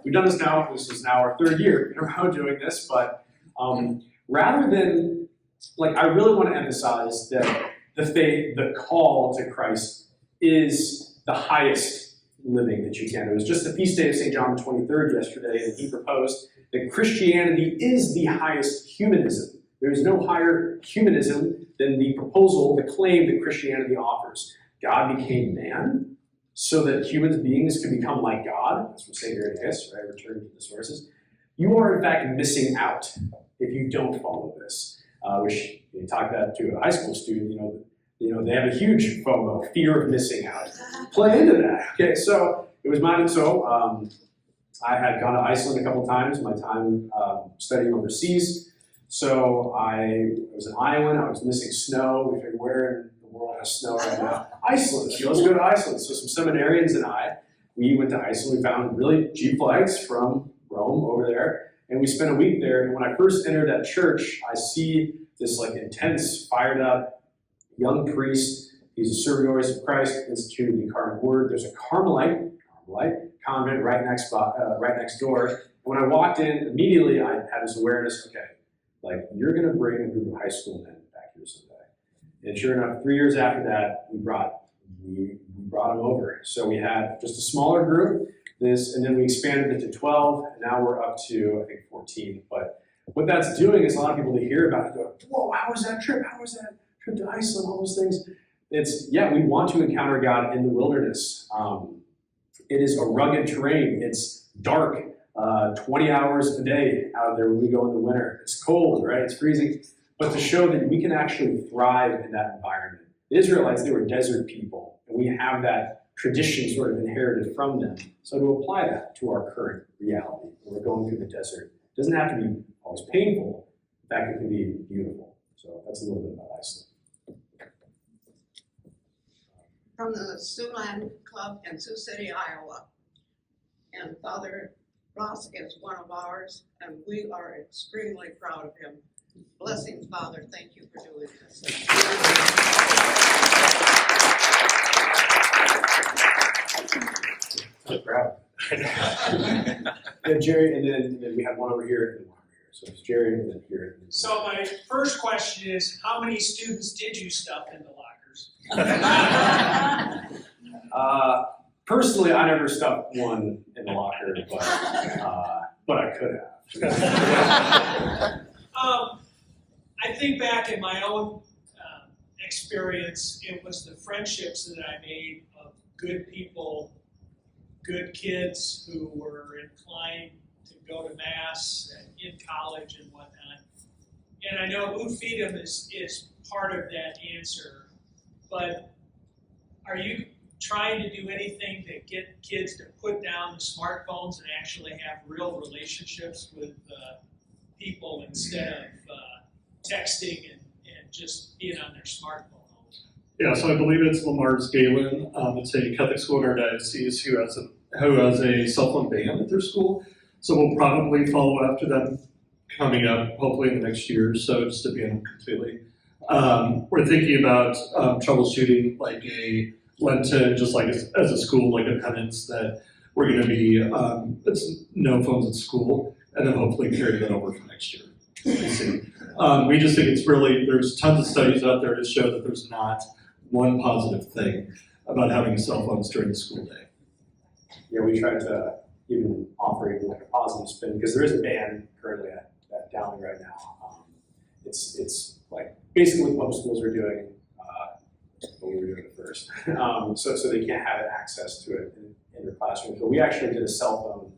we've done this now. This is now our third year in a row doing this. But rather than, like, I really want to emphasize that the faith, the call to Christ is the highest living that you can. It was just the feast day of St. John the 23rd yesterday, and he proposed that Christianity is the highest humanism. There is no higher humanism than the proposal, the claim that Christianity offers. God became man so that human beings could become like God. That's from St. Irenaeus, right? Return to the sources. You are, in fact, missing out if you don't follow this. Which, you talk that to a high school student, you know, they have a huge FOMO, fear of missing out. Play into that. Okay, so it was mine. So I had gone to Iceland a couple times, my time studying overseas. So I was in Iowa, I was missing snow. We figured, where in the world has snow right now? Iceland. So let's go to Iceland. So some seminarians and we went to Iceland. We found really cheap flights from Rome over there. And we spent a week there. And when I first entered that church, I see this like intense, fired up young priest. He's a Servitors of Christ, Institute of the Incarnate Word. There's a Carmelite convent right next door. And when I walked in, immediately I had this awareness, okay, like, you're going to bring a group of high school men back here someday. And sure enough, 3 years after that, we brought them over. So we had just a smaller group, and then we expanded it to 12, and now we're up to, I think, 14. But what that's doing is a lot of people, they hear about it, go, whoa, how was that trip? How was that trip to Iceland? All those things. We want to encounter God in the wilderness. It is a rugged terrain. It's dark. 20 hours a day out there when we go in the winter. It's cold, right? It's freezing. But to show that we can actually thrive in that environment. The Israelites, they were desert people, and we have that tradition sort of inherited from them. So to apply that to our current reality, when we're going through the desert, it doesn't have to be always painful. In fact, it can be beautiful. So that's a little bit about Iceland. From the Siouxland Club in Sioux City, Iowa. And Father Ross is one of ours, and we are extremely proud of him. Blessings, Father. Thank you for doing this. I'm proud. And Jerry, and then we have one over here and one over here. So it's Jerry and then here. So my first question is, how many students did you stuff in the lockers? Personally, I never stuffed one in the locker, but I could have. I think back in my own experience, it was the friendships that I made of good people, good kids who were inclined to go to Mass and in college and whatnot. And I know Ufidum is part of that answer, but are you trying to do anything to get kids to put down the smartphones and actually have real relationships with people instead of texting and just being on their smartphone all the time? Yeah, so I believe it's Lamar's Galen. It's a Catholic school in our diocese who has a cell phone ban at their school. So we'll probably follow after them coming up, hopefully in the next year or so, just to ban them completely. We're thinking about troubleshooting like a Lenten, just like as a school, like a penance that we're going to be, it's no phones at school, and then hopefully carry that over for next year. We'll see. We just think it's really, there's tons of studies out there to show that there's not one positive thing about having cell phones during the school day. Yeah, we tried to even offer even like a positive spin, because there is a ban currently at Dowling right now. It's like basically what public schools are doing, but we were doing it first. So they can't have access to it in their classroom. So we actually did a cell phone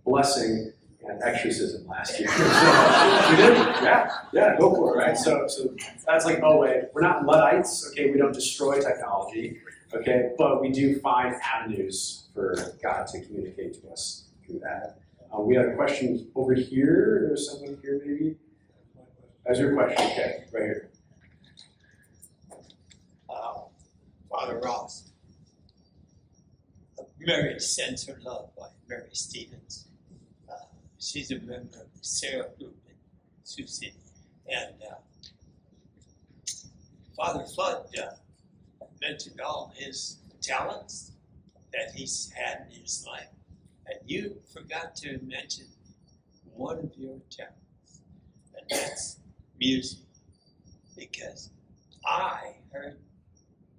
blessing and exorcism last year. So we did, yeah, go for it, right? So that's like, oh wait, we're not Luddites, okay? We don't destroy technology, okay? But we do find avenues for God to communicate to us through that. We had a question over here. There's someone here maybe. That's your question, okay, right here. Father Ross. Mary Sends Her Love by Mary Stevens. She's a member of the Serra group in Sioux City. And Father Flood mentioned all his talents that he's had in his life, and you forgot to mention one of your talents, and that's music. Because I heard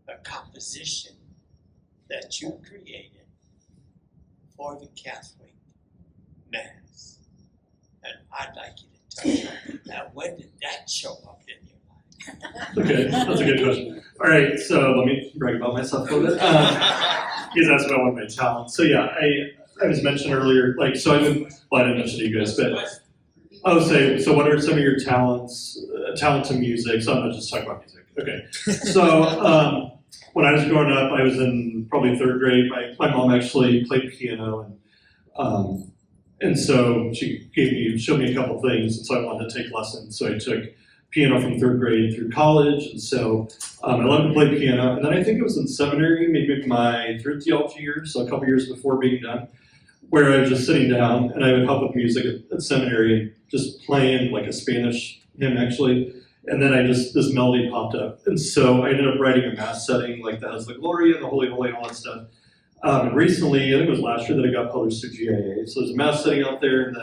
a composition that you created for the Catholic Mass, and I'd like you to touch on it. Now, when did that show up in your life? Okay, that's a good question. All right, so let me brag about myself a little bit. Because that's about one of my talents. So yeah, I was mentioned earlier, like, so I didn't mention to you guys, but so what are some of your talents, talent in music? So I'm not just talking about music. Okay, so when I was growing up, I was in probably third grade. My mom actually played piano, and so she showed me a couple things, and so I wanted to take lessons. So I took piano from third grade through college, and so I loved to play piano. And then I think it was in seminary, maybe my third theology year, so a couple years before being done, where I was just sitting down and I would help with music at seminary and just playing like a Spanish hymn actually. And then this melody popped up. And so I ended up writing a mass setting like that has the Gloria and the Holy Holy and all that stuff. And recently, I think it was last year that I got published through GIA. So there's a mass setting out there,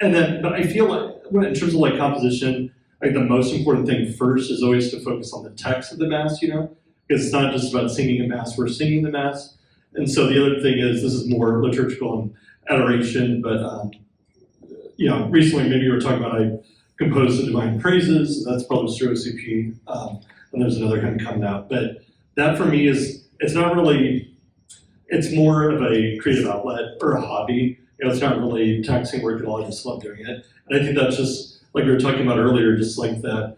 and then, but I feel like in terms of like composition, like the most important thing first is always to focus on the text of the mass, because it's not just about singing a mass, we're singing the mass. And so the other thing is, this is more liturgical and adoration, but recently maybe you were talking about I composed the Divine Praises, and that's published through OCP, and there's another hymn coming out. But that for me it's not really, it's more of a creative outlet or a hobby. It's not really taxing work at all, I just love doing it. And I think that's just, like we were talking about earlier, just like that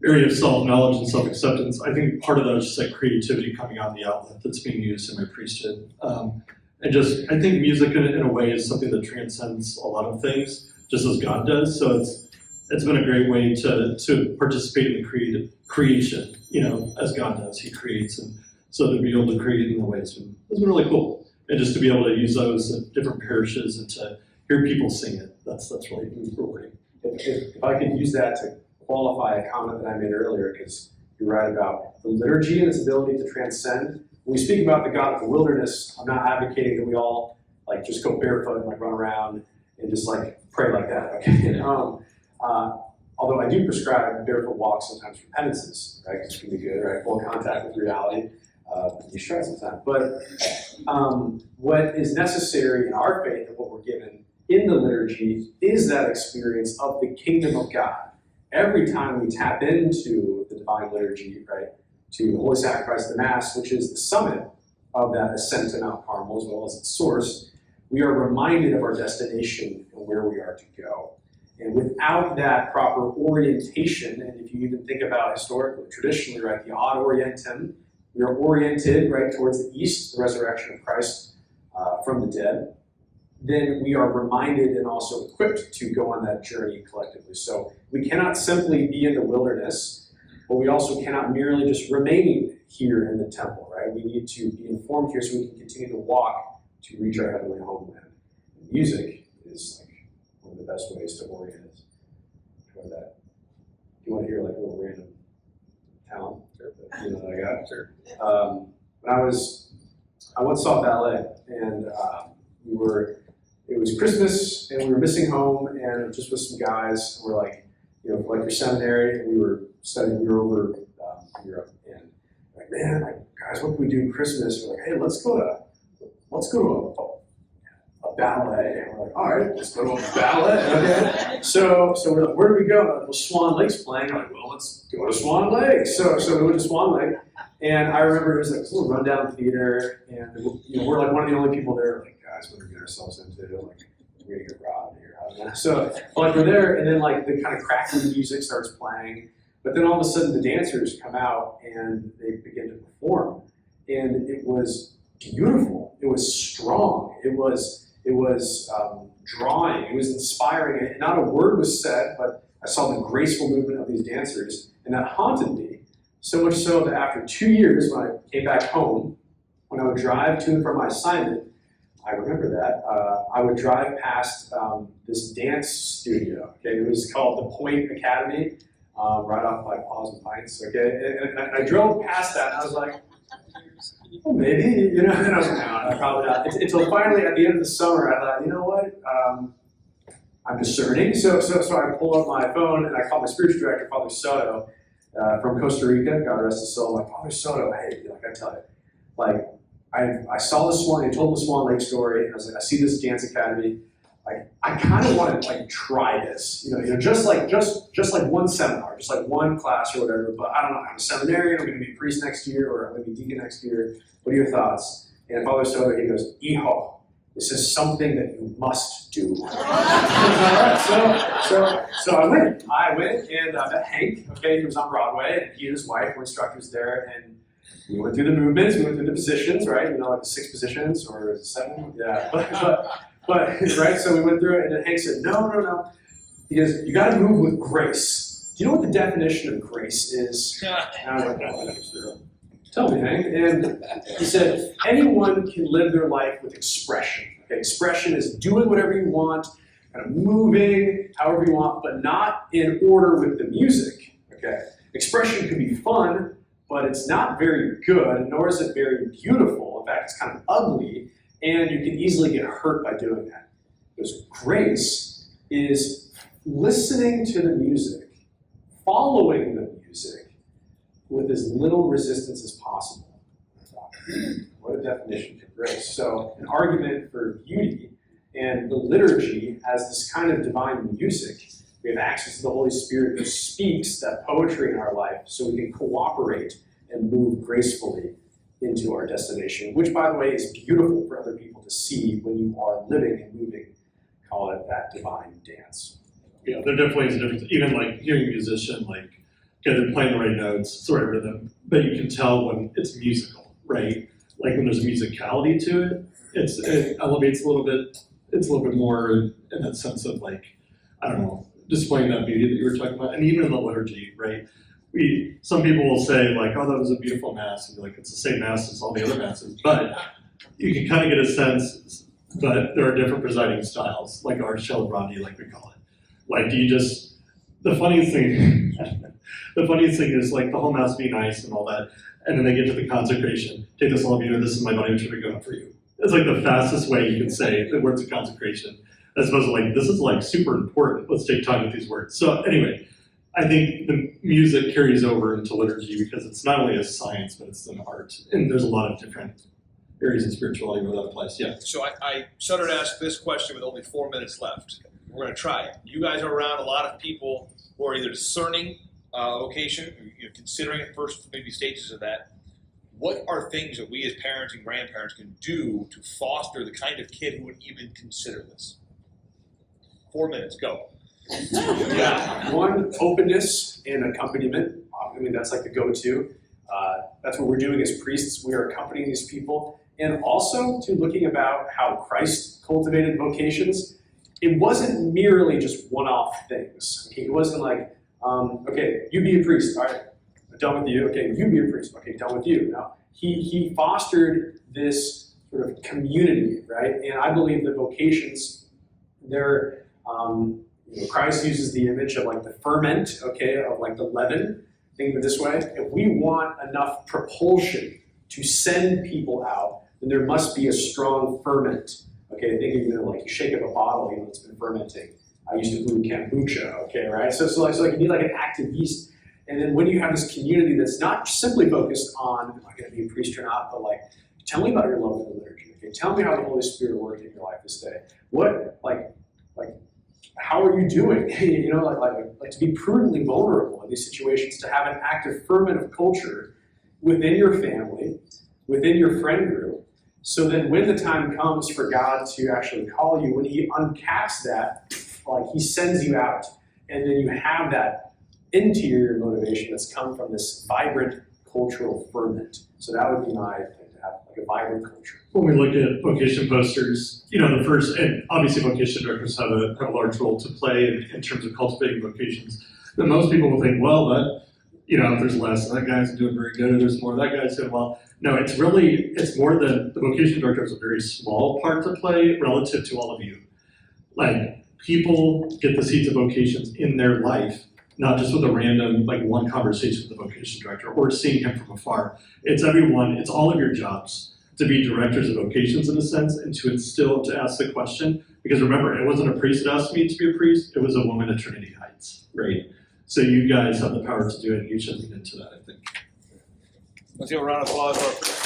area of self-knowledge and self-acceptance. I think part of that is just like creativity coming out of the outlet that's being used in my priesthood. I think music in a way is something that transcends a lot of things, just as God does. So it's been a great way to participate in the creation, as God does. He creates, and so to be able to create in the way it's been really cool. And just to be able to use those at different parishes and to hear people sing it, that's really rewarding. If I could use that to qualify a comment that I made earlier, because you're right about the liturgy and its ability to transcend. When we speak about the God of the wilderness, I'm not advocating that we all like just go barefoot and like run around and just like pray like that. Okay? Although I do prescribe barefoot walks sometimes for penances, right? Because it can be good, right? Full contact with reality. You should try sometimes. But what is necessary in our faith and what we're given in the liturgy is that experience of the kingdom of God. Every time we tap into the divine liturgy, right, to the Holy Sacrifice of the Mass, which is the summit of that ascent to Mount Carmel as well as its source, we are reminded of our destination and where we are to go. And without that proper orientation, and if you even think about historically, traditionally, right, the ad orientem, we are oriented, right, towards the east, the resurrection of Christ from the dead, then we are reminded and also equipped to go on that journey collectively. So we cannot simply be in the wilderness, but we also cannot merely just remain here in the temple, right? We need to be informed here so we can continue to walk to reach our heavenly homeland. And music is like one of the best ways to orient us toward that. Do you want to hear like a little random talent that I got? Sure. I once saw ballet, and it was Christmas, and we were missing home, and just with some guys, and we're like, for your seminary, and we were over in Europe, and like, man, guys, what can we do for Christmas? We're like, hey, let's go to a ballet. And we're like, all right, let's go to a ballet. Okay. So we're like, where do we go? Well, Swan Lake's playing. I'm like, well, let's go to Swan Lake. So we went to Swan Lake, and I remember it was like this little rundown theater, and we're like one of the only people there. Like, guys, what are we get ourselves into? Like, we're gonna get robbed here. So like we're there, and then like the kind of crackling music starts playing, but then all of a sudden the dancers come out and they begin to perform, and it was beautiful. It was strong. It was drawing. It was inspiring. And not a word was said, but I saw the graceful movement of these dancers, and that haunted me. So much so that after 2 years, when I came back home, when I would drive to and from my assignment, I remember that, I would drive past this dance studio. Okay, it was called the Point Academy. right off by Paws and Pints, okay? And I drove past that, and I was like, well, maybe, you know, and I was like, no, probably not. Until finally, at the end of the summer, I thought, you know what? I'm discerning. So I pull up my phone, and I call my spiritual director, Father Soto, from Costa Rica, God rest his soul. I'm like, Father Soto, hey, like I tell you, like, I saw this Swan, I told the Swan Lake story, and I was like, I see this dance academy. Like, I kind of want to like try this, you know, just like one seminar, just like one class or whatever. But I don't know. I'm a seminarian. I'm going to be a priest next year, or I'm going to be deacon next year. What are your thoughts? And Father Soto, he goes, "Hijo, this is something that you must do." All right, so I went. I went and I met Hank. Okay, he was on Broadway, and he and his wife were instructors there, and we went through the movements. We went through the positions, right? You know, like the 6 positions or 7. Yeah, but right, so we went through it, and then Hank said, no. He goes, you got to move with grace. Do you know what the definition of grace is? And I was like, no, tell me, Hank. And he said, anyone can live their life with expression. Okay, expression is doing whatever you want, kind of moving however you want, but not in order with the music. Okay, expression can be fun, but it's not very good, nor is it very beautiful. In fact, it's kind of ugly. And you can easily get hurt by doing that. Because grace is listening to the music, following the music with as little resistance as possible. What a definition for grace. So an argument for beauty, and the liturgy as this kind of divine music. We have access to the Holy Spirit who speaks that poetry in our life so we can cooperate and move gracefully into our destination, which, by the way, is beautiful for other people to see when you are living and moving. Call it that divine dance. Yeah, there definitely is a difference. Even like hearing a musician, like, okay, they're playing the right notes, it's the right rhythm, but you can tell when it's musical, right? Like when there's musicality to it, it elevates a little bit. It's a little bit more in that sense of like, I don't know, displaying that beauty that you were talking about, and even in the liturgy, right? Some people will say like, oh, that was a beautiful mass, and like, it's the same mass as all the other masses, but you can kind of get a sense that there are different presiding styles, like our celebrandi, like we call it. Like, do you just, the funniest thing is like the whole mass be nice and all that, and then they get to the consecration, take this all of you, and this is my body which we go up for you. It's like the fastest way you can say the words of consecration, as opposed to like, this is like super important, let's take time with these words. So anyway, I think the music carries over into liturgy because it's not only a science, but it's an art. And there's a lot of different areas of spirituality where that applies. Yeah. So I started to ask this question with only 4 minutes left. We're going to try it. You guys are around a lot of people who are either discerning vocation, or, considering at first maybe stages of that. What are things that we as parents and grandparents can do to foster the kind of kid who would even consider this? 4 minutes, go. Yeah, one, openness and accompaniment. I mean, that's like the go-to. That's what we're doing as priests. We are accompanying these people. And also to looking about how Christ cultivated vocations. It wasn't merely just one-off things. Okay, it wasn't like, okay, you be a priest. All right, I'm done with you. Okay, you be a priest. Okay, done with you. Now, he fostered this sort of community, right? And I believe that vocations, they're, Christ uses the image of like the ferment, okay, of like the leaven. Think of it this way: if we want enough propulsion to send people out, then there must be a strong ferment. Okay, think of like you shake up a bottle, it's been fermenting. I used to brew kombucha, okay, right? So you need like an active yeast. And then when you have this community that's not simply focused on, am I going to be a priest or not, but like, tell me about your love for the liturgy. Okay, tell me how the Holy Spirit worked in your life this day. What, like, how are you doing? Like to be prudently vulnerable in these situations, to have an active ferment of culture within your family, within your friend group, so that when the time comes for God to actually call you, when He uncaps that, like He sends you out, and then you have that interior motivation that's come from this vibrant cultural ferment. So that would be my thing, to have like a vibrant culture. When we look at vocation posters, the first, and obviously vocation directors have a large role to play in terms of cultivating vocations. But most people will think, well, that, if there's less, that guy's doing very good, or there's more, that guy's doing well. No, it's more than, the vocation director has a very small part to play relative to all of you. Like, people get the seeds of vocations in their life not just with a random, like one conversation with the vocation director or seeing him from afar. It's everyone, it's all of your jobs to be directors of vocations in a sense and to instill, to ask the question. Because remember, it wasn't a priest that asked me to be a priest, it was a woman at Trinity Heights, right? So you guys have the power to do it, you should lean into that, I think. Let's give a round of applause for our